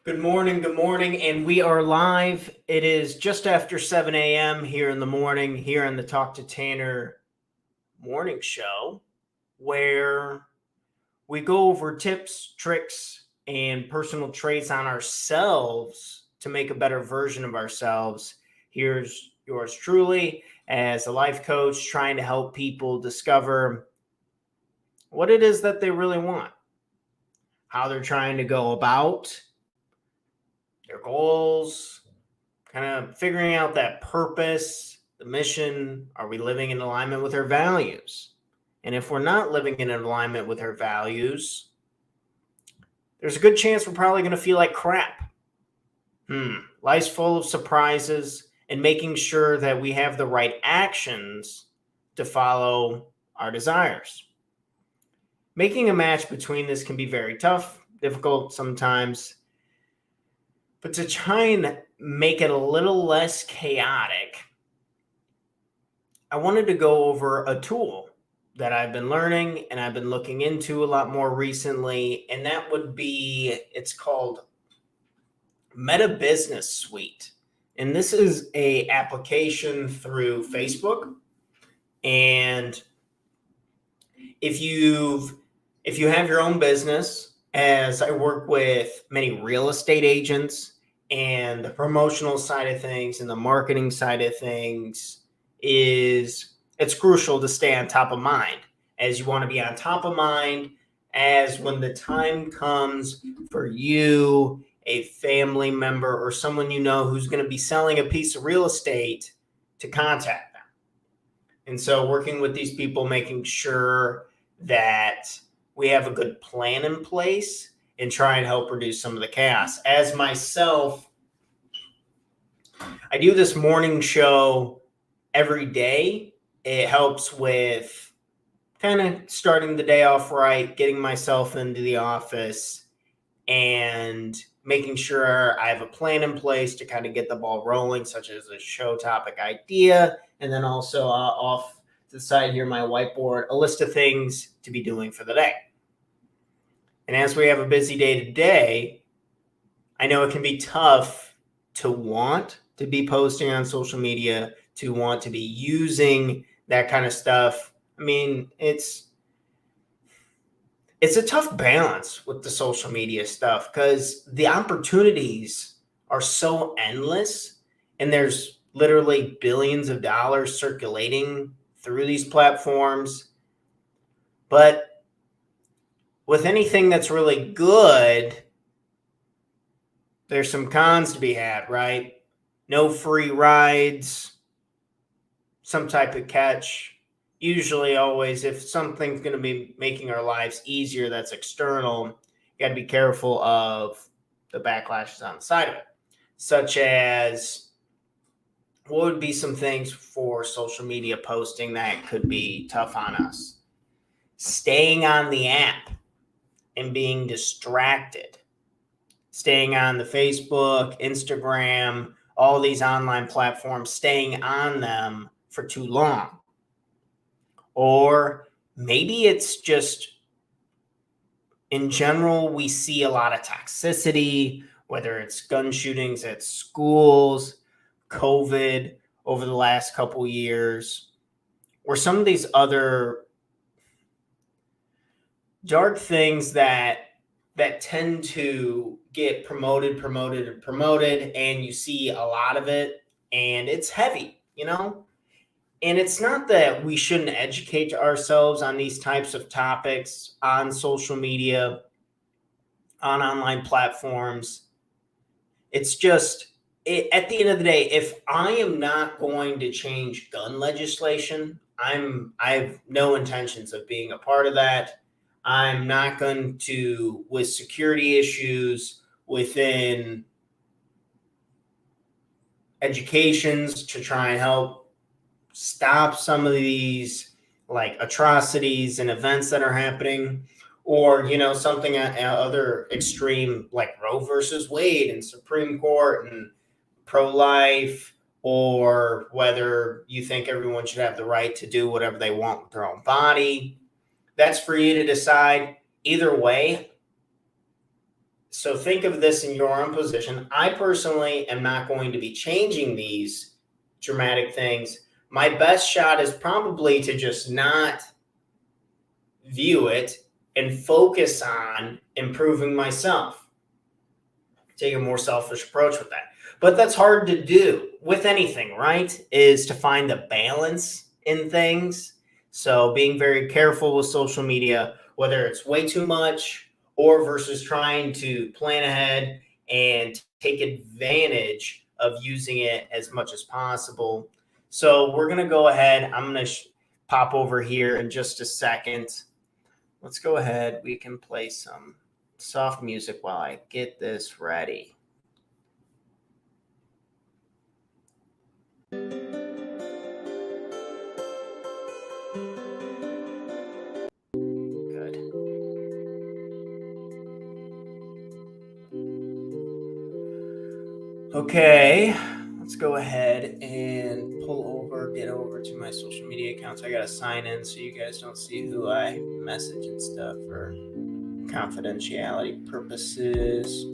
Good morning, and we are live. It is just after 7 a.m. here in the morning, here on the Talk to Tanner morning show, where we go over tips, tricks, and personal traits on ourselves to make a better version of ourselves. Here's yours truly as a life coach trying to help people discover what it is that they really want, how they're trying to go about their goals, kind of figuring out that purpose, the mission. Are we living in alignment with our values? And if we're not living in alignment with our values, there's a good chance we're probably going to feel like crap. Life's full of surprises, and making sure that we have the right actions to follow our desires. Making a match between this can be very tough, difficult sometimes, but to try and make it a little less chaotic, I wanted to go over a tool that I've been learning and I've been looking into a lot more recently, and that would be, it's called Meta Business Suite. And this is a application through Facebook. And if you have your own business, as I work with many real estate agents, and the promotional side of things and the marketing side of things it's crucial to stay on top of mind, as you want to be on top of mind as when the time comes for you, a family member, or someone you know who's going to be selling a piece of real estate, to contact them. And so working with these people, making sure that we have a good plan in place and try and help reduce some of the chaos. As myself, I do this morning show every day. It helps with kind of starting the day off right, getting myself into the office, and making sure I have a plan in place to kind of get the ball rolling, such as a show topic idea, and then also off to the side here, my whiteboard, a list of things to be doing for the day. And as we have a busy day today, I know it can be tough to want to be posting on social media, to want to be using that kind of stuff. I mean, it's a tough balance with the social media stuff because the opportunities are so endless, and there's literally billions of dollars circulating through these platforms. But with anything that's really good, there's some cons to be had, right? No free rides, some type of catch. Usually, always, if something's going to be making our lives easier that's external, you got to be careful of the backlashes on the side of it, such as what would be some things for social media posting that could be tough on us? Staying on the app and being distracted. Staying on the Facebook, Instagram, all these online platforms, staying on them for too long. Or maybe it's just, in general, we see a lot of toxicity, whether it's gun shootings at schools, COVID over the last couple years, or some of these other dark things that tend to get promoted, and you see a lot of it, and it's heavy, And it's not that we shouldn't educate ourselves on these types of topics on social media, on online platforms. It's just, at the end of the day, if I am not going to change gun legislation, I have no intentions of being a part of that. I'm not going to, with security issues within educations, to try and help stop some of these like atrocities and events that are happening, or something other extreme like Roe versus Wade and Supreme Court and pro-life, or whether you think everyone should have the right to do whatever they want with their own body. That's for you to decide. Either way, So think of this in your own position. I personally am not going to be changing these dramatic things. My best shot is probably to just not view it and focus on improving myself. Take a more selfish approach with that. But that's hard to do with anything, right? Is to find the balance in things. So being very careful with social media, whether it's way too much or versus trying to plan ahead and take advantage of using it as much as possible. So we're going to go ahead. I'm going to pop over here in just a second. Let's go ahead. We can play some soft music while I get this ready. Good. Okay, let's go ahead and get over to my social media accounts. I got to sign in so you guys don't see who I message and stuff for confidentiality purposes.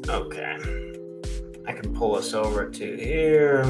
Okay, I can pull us over to here.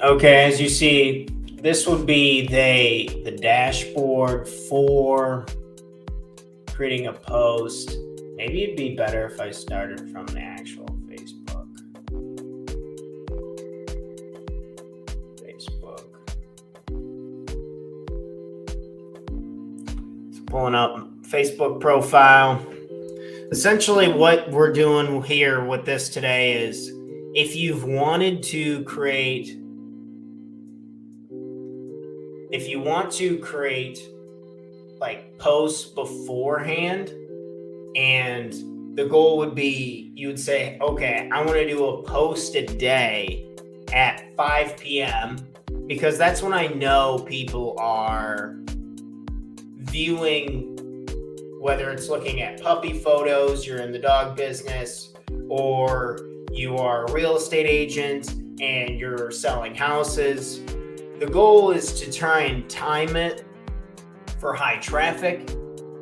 Okay, as you see, this would be the dashboard for creating a post. Maybe it'd be better if I started from the actual Facebook. So pulling up Facebook profile. Essentially what we're doing here with this today is if you want to create like posts beforehand, and the goal would be you would say, okay, I want to do a post a day at 5 p.m. because that's when I know people are viewing, whether it's looking at puppy photos, you're in the dog business, or you are a real estate agent and you're selling houses. The goal is to try and time it for high traffic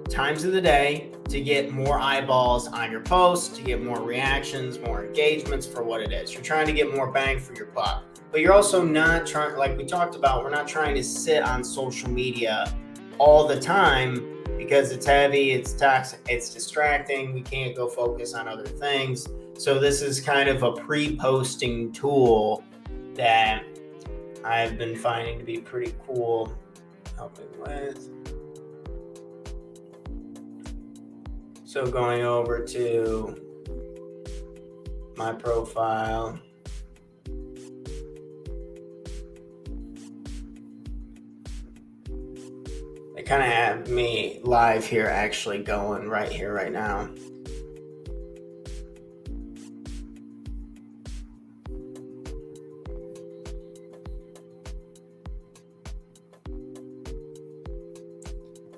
times of the day to get more eyeballs on your post, to get more reactions, more engagements for what it is. You're trying to get more bang for your buck. But you're also not trying, like we talked about, we're not trying to sit on social media all the time because it's heavy, it's toxic, it's distracting. We can't go focus on other things. So this is kind of a pre-posting tool that I've been finding to be pretty cool, helping with. So going over to my profile. They kind of have me live here, actually going right here, right now.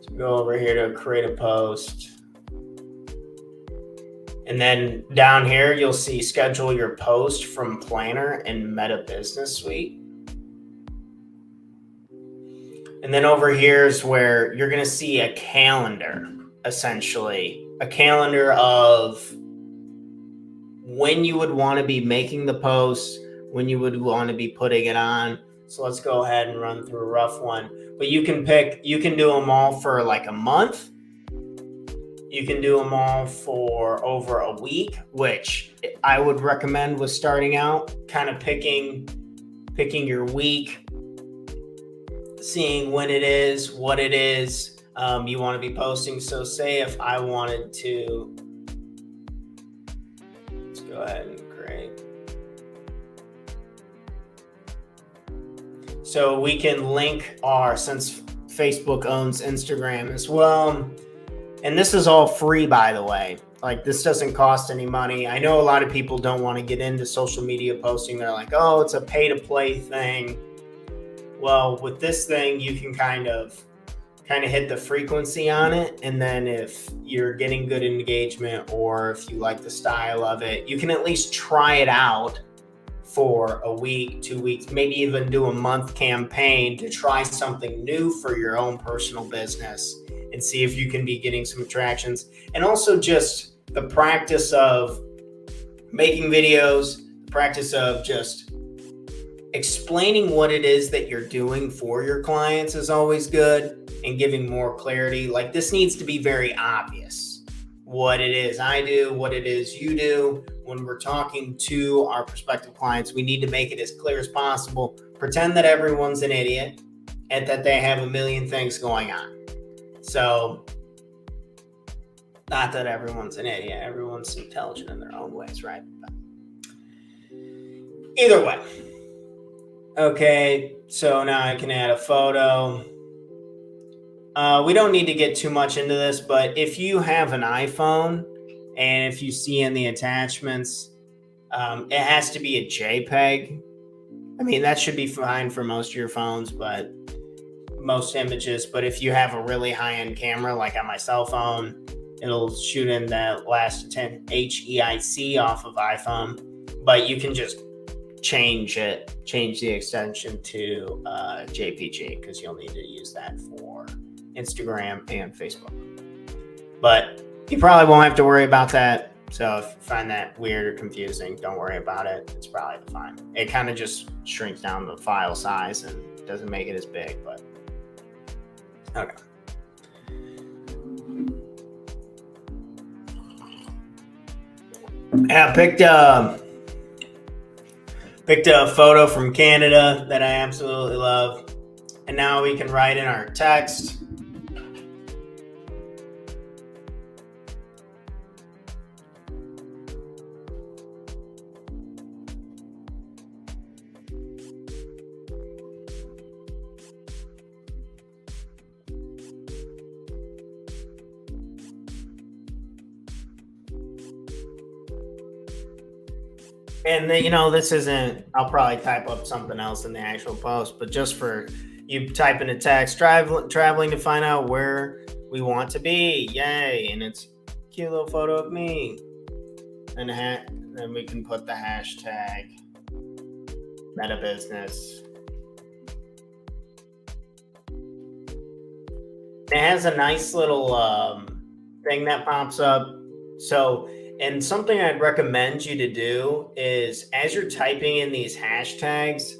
So go over here to create a post. And then down here, you'll see schedule your post from Planner and Meta Business Suite. And then over here is where you're going to see a calendar, essentially. A calendar of when you would want to be making the post, when you would want to be putting it on. So let's go ahead and run through a rough one. But you can do them all for like a month. You can do them all for over a week, which I would recommend with starting out, kind of picking your week, seeing when it is, what it is you want to be posting. So say if I wanted to, let's go ahead and create. So we can link since Facebook owns Instagram as well. And this is all free, by the way. Like, this doesn't cost any money. I know a lot of people don't want to get into social media posting. They're like, oh, it's a pay-to-play thing. Well, with this thing, you can kind of hit the frequency on it. And then if you're getting good engagement or if you like the style of it, you can at least try it out for a week, 2 weeks, maybe even do a month campaign to try something new for your own personal business and see if you can be getting some attractions. And also just the practice of making videos, the practice of just explaining what it is that you're doing for your clients is always good, and giving more clarity. Like, this needs to be very obvious what it is I do, what it is you do. When we're talking to our prospective clients, we need to make it as clear as possible. Pretend that everyone's an idiot and that they have a million things going on. So, not that everyone's an idiot. Everyone's intelligent in their own ways, right? But either way. Okay, so now I can add a photo. We don't need to get too much into this, but if you have an iPhone and if you see in the attachments, it has to be a JPEG. I mean, that should be fine for most of your phones, but most images. But if you have a really high-end camera, like on my cell phone, it'll shoot in the last 10 HEIC off of iPhone. But you can just change the extension to JPG, because you'll need to use that for Instagram and Facebook. But you probably won't have to worry about that. So if you find that weird or confusing, don't worry about it. It's probably fine. It kind of just shrinks down the file size and doesn't make it as big, but okay. I picked a photo from Canada that I absolutely love. And now we can write in our text. And this isn't, I'll probably type up something else in the actual post, but just for you type in a text, traveling to find out where we want to be. Yay. And it's a cute little photo of me. And then we can put the hashtag Meta Business. It has a nice little thing that pops up. So, and something I'd recommend you to do is, as you're typing in these hashtags,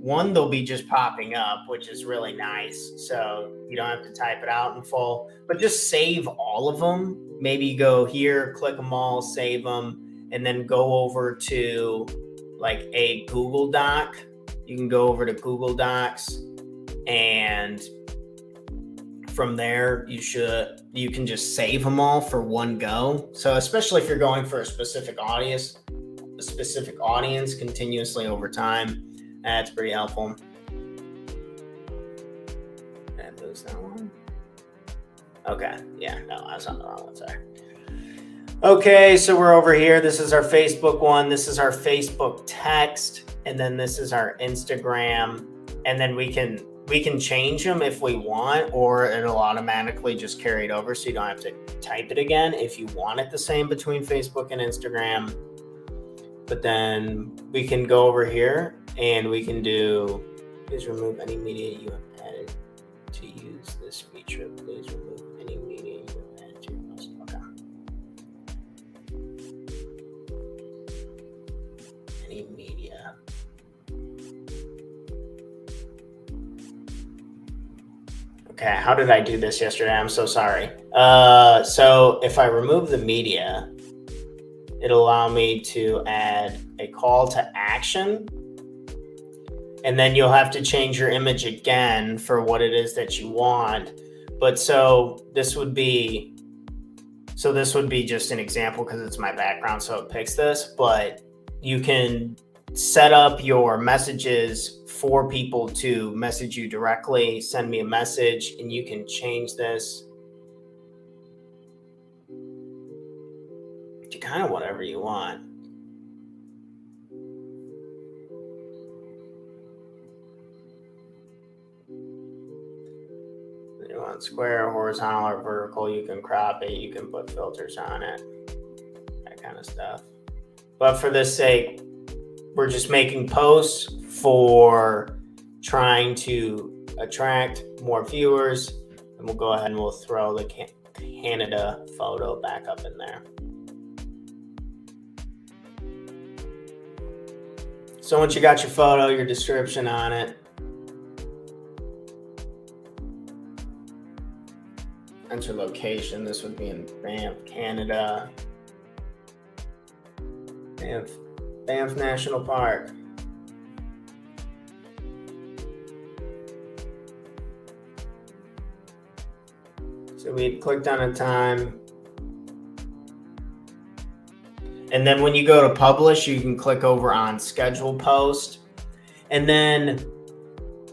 one, they'll be just popping up, which is really nice. So you don't have to type it out in full, but just save all of them. Maybe go here, click them all, save them, and then go over to like a Google Doc. You can go over to Google Docs, and from there, you can just save them all for one go. So especially if you're going for a specific audience continuously over time, that's pretty helpful. Did I lose that one? Okay, yeah, no, I was on the wrong one, sorry. Okay, so we're over here. This is our Facebook one. This is our Facebook text, and then this is our Instagram, and then we can change them if we want, or it'll automatically just carry it over, so you don't have to type it again if you want it the same between Facebook and Instagram. But then we can go over here and we can do, please remove any media you have added to use this feature. Please remove any media you have added to your post. Okay. Any media. Okay, how did I do this yesterday? I'm so sorry. So if I remove the media, it'll allow me to add a call to action. And then you'll have to change your image again for what it is that you want. But so this would be just an example because it's my background, so it picks this. But you can set up your messages for people to message you directly, send me a message, and you can change this to kind of whatever you want. You want square, horizontal, or vertical, you can crop it, you can put filters on it, that kind of stuff. But for this sake, we're just making posts for trying to attract more viewers, and we'll go ahead and we'll throw the Canada photo back up in there. So once you got your photo, your description on it, enter location. This would be in Banff, Canada. Banff National Park. So we clicked on a time. And then when you go to publish, you can click over on schedule post. And then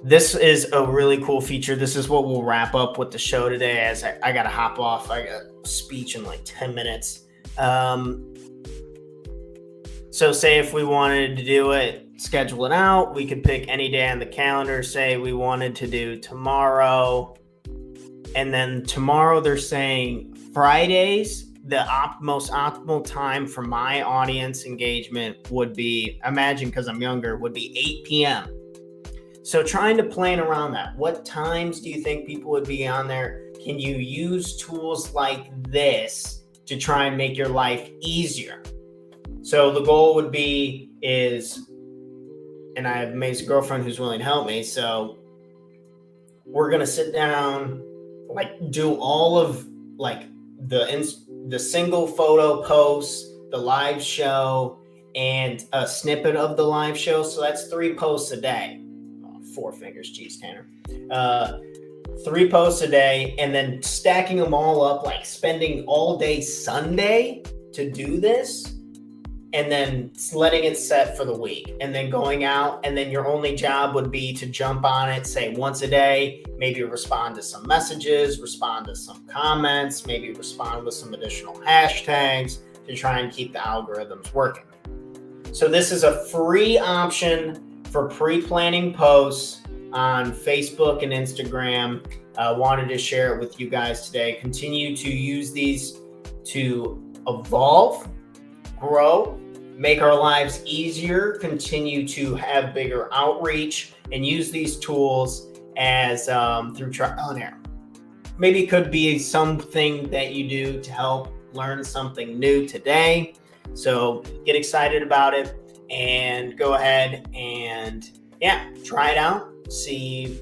this is a really cool feature. This is what we'll wrap up with the show today, as I got to hop off. I got a speech in like 10 minutes. So say if we wanted to do it, schedule it out, we could pick any day on the calendar. Say we wanted to do tomorrow. And then tomorrow they're saying Fridays, the most optimal time for my audience engagement would be, imagine because I'm younger, would be 8 p.m. So trying to plan around that. What times do you think people would be on there? Can you use tools like this to try and make your life easier? So the goal would be and I have an amazing girlfriend who's willing to help me. So we're going to sit down, like do all of like the single photo posts, the live show, and a snippet of the live show. So that's 3 posts a day. 4 fingers, geez, Tanner. 3 posts a day, and then stacking them all up, like spending all day Sunday to do this, and then letting it set for the week, and then going out, and then your only job would be to jump on it, say once a day, maybe respond to some messages, respond to some comments, maybe respond with some additional hashtags to try and keep the algorithms working. So this is a free option for pre-planning posts on Facebook and Instagram. Wanted to share it with you guys today. Continue to use these to evolve, grow, make our lives easier, continue to have bigger outreach, and use these tools as through trial and error. Maybe it could be something that you do to help learn something new today. So get excited about it and go ahead and try it out. See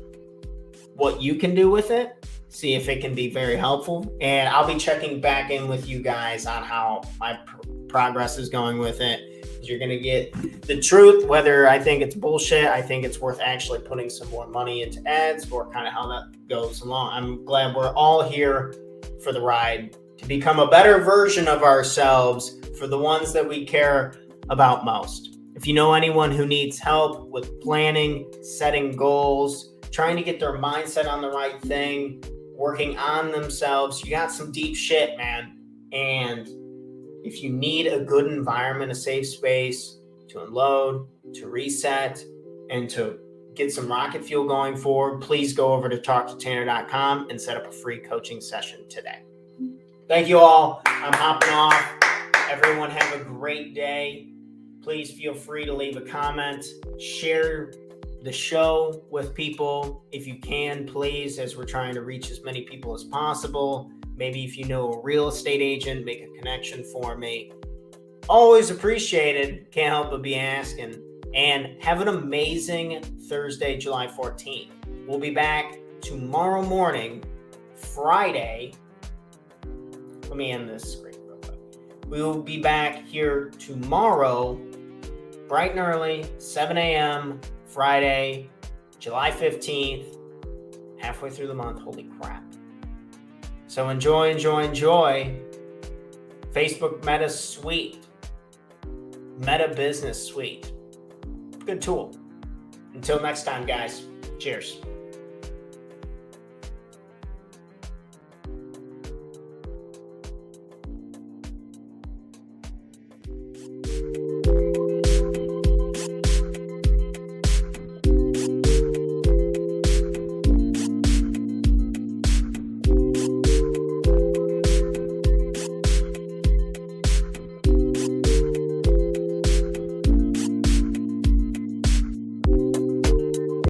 what you can do with it. See if it can be very helpful. And I'll be checking back in with you guys on how my progress is going with it. You're going to get the truth, whether I think it's bullshit, I think it's worth actually putting some more money into ads, or kind of how that goes along. I'm glad we're all here for the ride to become a better version of ourselves for the ones that we care about most. If you know anyone who needs help with planning, setting goals, trying to get their mindset on the right thing, working on themselves, you got some deep shit, man. And if you need a good environment, a safe space to unload, to reset, and to get some rocket fuel going forward, please go over to talktotanner.com and set up a free coaching session today. Thank you all. I'm hopping off. Everyone have a great day. Please feel free to leave a comment. Share the show with people if you can, please, as we're trying to reach as many people as possible. Maybe if you know a real estate agent, make a connection for me. Always appreciated. Can't help but be asking. And have an amazing Thursday, July 14th. We'll be back tomorrow morning, Friday. Let me end this screen real quick. We will be back here tomorrow, bright and early, 7 a.m., Friday, July 15th, halfway through the month. Holy crap. So enjoy. Facebook Meta Suite, Meta Business Suite. Good tool. Until next time, guys. Cheers.